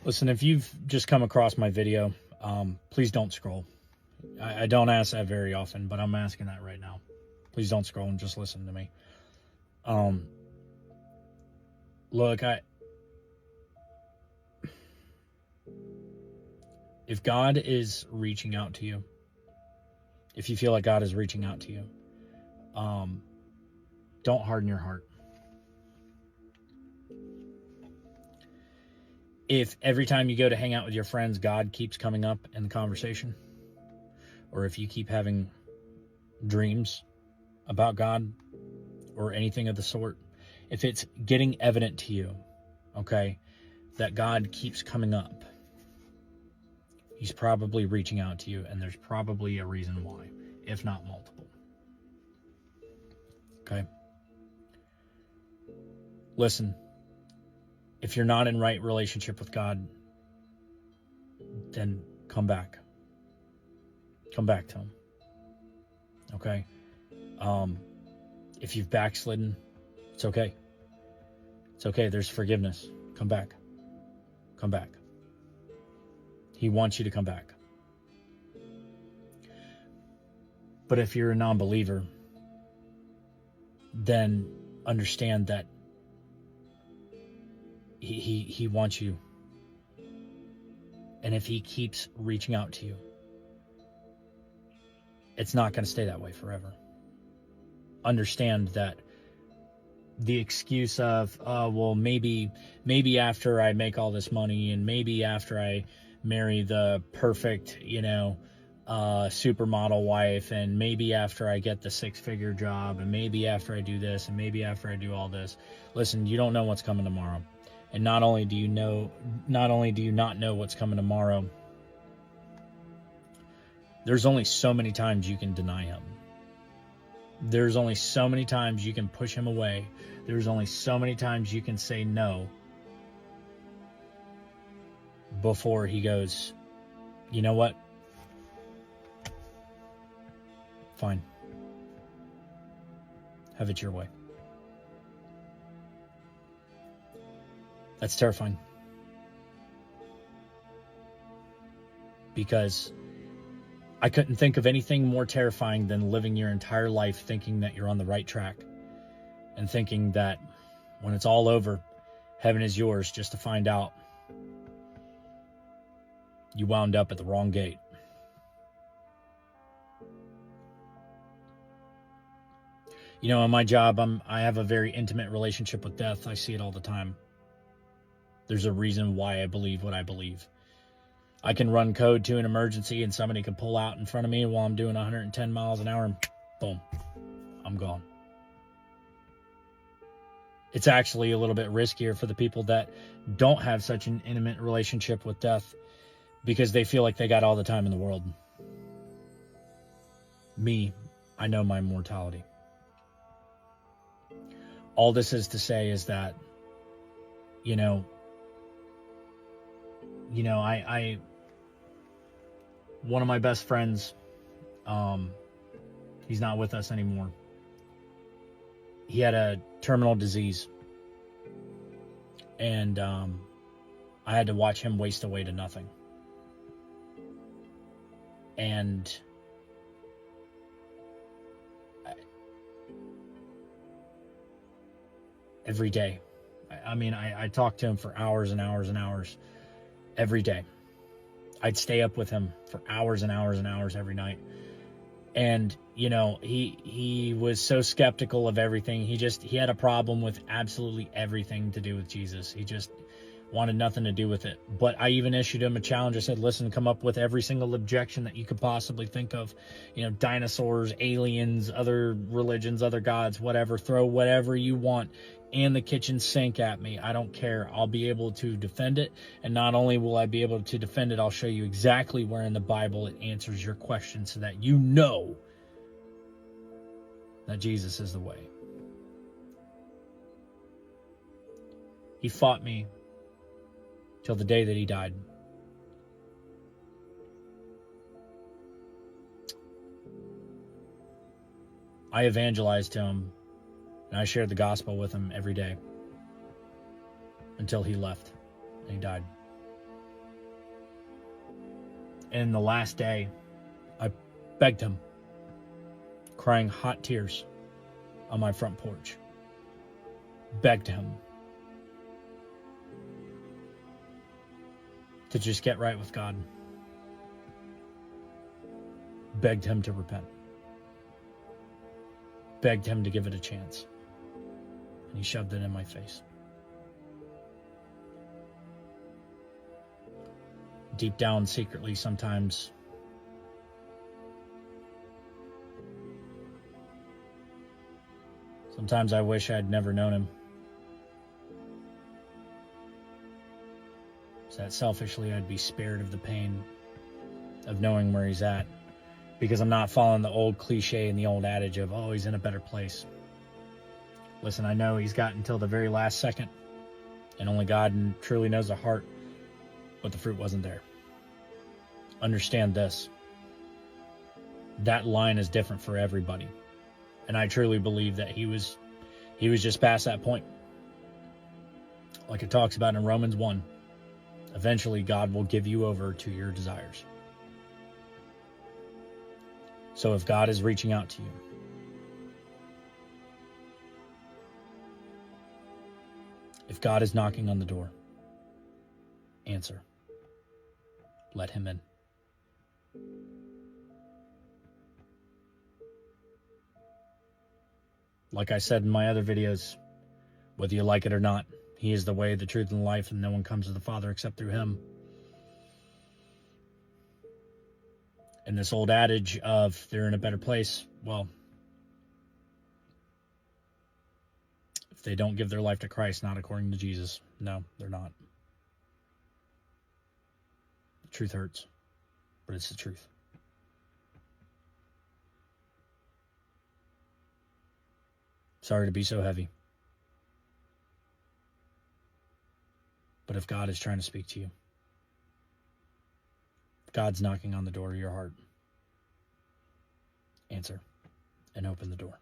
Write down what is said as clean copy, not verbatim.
Listen, if you've just come across my video, please don't scroll. I don't ask that very often, but I'm asking that right now. Please don't scroll and just listen to me. Look, if God is reaching out to you, if you feel like God is reaching out to you, don't harden your heart. If every time you go to hang out with your friends, God keeps coming up in the conversation, or if you keep having dreams about God or anything of the sort, if it's getting evident to you, okay, that God keeps coming up, He's probably reaching out to you, and there's probably a reason why, if not multiple. Okay? Listen, if you're not in right relationship with God, then come back. Come back to Him. Okay? If you've backslidden, it's okay. It's okay. There's forgiveness. Come back. Come back. He wants you to come back. But if you're a non-believer, then understand that he wants you. And if He keeps reaching out to you, it's not going to stay that way forever. Understand that the excuse of, well, maybe after I make all this money, and maybe after I marry the perfect, supermodel wife, and maybe after I get the 6-figure job, and maybe after I do this, and maybe after I do all this. Listen, you don't know what's coming tomorrow. And not only do you not know what's coming tomorrow, there's only so many times you can deny Him. There's only so many times you can push Him away. There's only so many times you can say no before He goes, you know what? Fine. Have it your way. That's terrifying. Because I couldn't think of anything more terrifying than living your entire life thinking that you're on the right track, and thinking that when it's all over, heaven is yours, just to find out you wound up at the wrong gate. In my job, I have a very intimate relationship with death. I see it all the time. There's a reason why I believe what I believe. I can run code to an emergency, and somebody can pull out in front of me while I'm doing 110 miles an hour, and boom, I'm gone. It's actually a little bit riskier for the people that don't have such an intimate relationship with death, because they feel like they got all the time in the world. Me, I know my mortality. All this is to say is that, I one of my best friends, he's not with us anymore. He had a terminal disease, and I had to watch him waste away to nothing. And every day, I talked to him for hours and hours and hours every day. I'd stay up with him for hours and hours and hours every night. And, he was so skeptical of everything. He had a problem with absolutely everything to do with Jesus. He just wanted nothing to do with it. But I even issued him a challenge. I said, listen, come up with every single objection that you could possibly think of. Dinosaurs, aliens, other religions, other gods, whatever. Throw whatever you want and the kitchen sink at me. I don't care. I'll be able to defend it. And not only will I be able to defend it, I'll show you exactly where in the Bible it answers your question, so that you know that Jesus is the way. He fought me till the day that he died. I evangelized to him, and I shared the gospel with him every day until he left and he died. And the last day, I begged him, crying hot tears on my front porch. Begged him to just get right with God. Begged him to repent. Begged him to give it a chance. And he shoved it in my face. Deep down, secretly, sometimes I wish I'd never known him. So that selfishly I'd be spared of the pain of knowing where he's at. Because I'm not following the old cliche and the old adage of, oh, he's in a better place. Listen, I know he's got until the very last second. And only God truly knows the heart. But the fruit wasn't there. Understand this. That line is different for everybody. And I truly believe that he was just past that point. Like it talks about in Romans 1. Eventually, God will give you over to your desires. So if God is reaching out to you, if God is knocking on the door, answer. Let him in. Like I said in my other videos, whether you like it or not, he is the way, the truth, and the life, and no one comes to the Father except through him. And this old adage of they're in a better place, well, if they don't give their life to Christ, not according to Jesus, no, they're not. The truth hurts, but it's the truth. Sorry to be so heavy. But if God is trying to speak to you, if God's knocking on the door of your heart, answer and open the door.